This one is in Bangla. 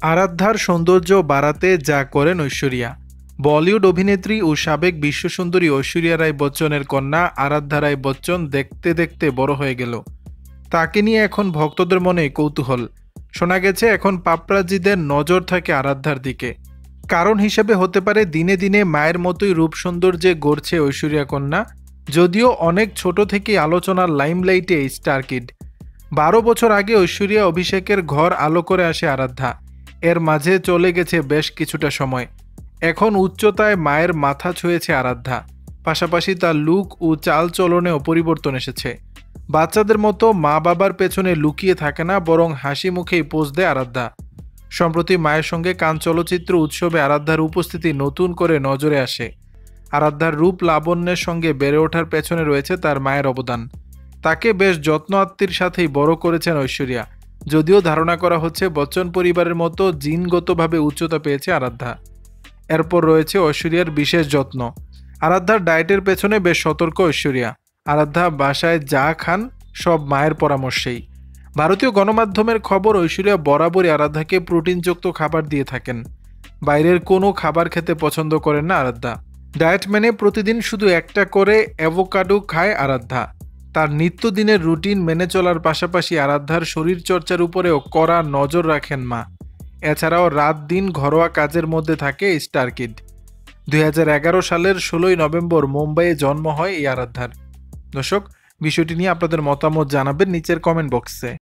আরাধ্যার সৌন্দর্য বাড়াতে যা করেন ঐশ্বরিয়া। বলিউড অভিনেত্রী ও সাবেক বিশ্বসুন্দরী ঐশ্বরিয়া রায় বচ্চনের কন্যা আরাধ্যা রায় বচ্চন দেখতে দেখতে বড় হয়ে গেল। তাকে নিয়ে এখন ভক্তদের মনে কৌতূহল। শোনা গেছে এখন পাপরাজিদের নজর থাকে আরাধ্যার দিকে। কারণ হিসেবে হতে পারে দিনে দিনে মায়ের মতোই রূপ সৌন্দর্যে গড়ছে ঐশ্বরিয়া কন্যা। যদিও অনেক ছোট থেকেই আলোচনার লাইমলাইটে স্টার কিড। 12 বছর আগে ঐশ্বরিয়া অভিষেকের ঘর আলো করে আসে আরাধ্যা। এর মাঝে চলে গেছে বেশ কিছুটা সময়। এখন উচ্চতায় মায়ের মাথা ছুঁয়েছে আরাধ্যা। পাশাপাশি তার লুক ও চালচলনেও পরিবর্তন এসেছে। বাচ্চাদের মতো মা বাবার পেছনে লুকিয়ে থাকে না, বরং হাসি মুখেই পোজ দেয় আরাধ্যা। সম্প্রতি মায়ের সঙ্গে কান চলচ্চিত্র উৎসবে আরাধ্যার উপস্থিতি নতুন করে নজরে আসে। আরাধ্যার রূপ লাবণ্যের সঙ্গে বেড়ে ওঠার পেছনে রয়েছে তার মায়ের অবদান। তাকে বেশ যত্ন আত্মীর সাথেই বড় করেছেন ঐশ্বরিয়া। যদিও ধারণা করা হচ্ছে বচ্চন পরিবারের মতো জিনগতভাবে উচ্চতা পেয়েছে আরাধ্যা। এরপর রয়েছে ঐশ্বরিয়ার বিশেষ যত্ন। আরাধ্যার ডায়েটের পেছনে বেশ সতর্ক ঐশ্বরিয়া। আরাধ্যা বাসায় যা খান সব মায়ের পরামর্শেই। ভারতীয় গণমাধ্যমের খবর, ঐশ্বরিয়া বরাবরই আরাধ্যাকে প্রোটিনযুক্ত খাবার দিয়ে থাকেন। বাইরের কোনো খাবার খেতে পছন্দ করেন না আরাধ্যা। ডায়েট মেনে প্রতিদিন শুধু একটা করে অ্যাভোকাডো খায় আরাধ্যা। তার নিত্যদিনের রুটিন মেনে চলার পাশাপাশি আরাধ্যার শরীরচর্চার উপরেও কড়া নজর রাখেন মা। এছাড়াও রাত দিন ঘরোয়া কাজের মধ্যে থাকে স্টার কিড। 2011 সালের 16ই নভেম্বর মুম্বাইয়ে জন্ম হয় এই আরাধ্যার। দর্শক, বিষয়টি নিয়ে আপনাদের মতামত জানাবেন নিচের কমেন্ট বক্সে।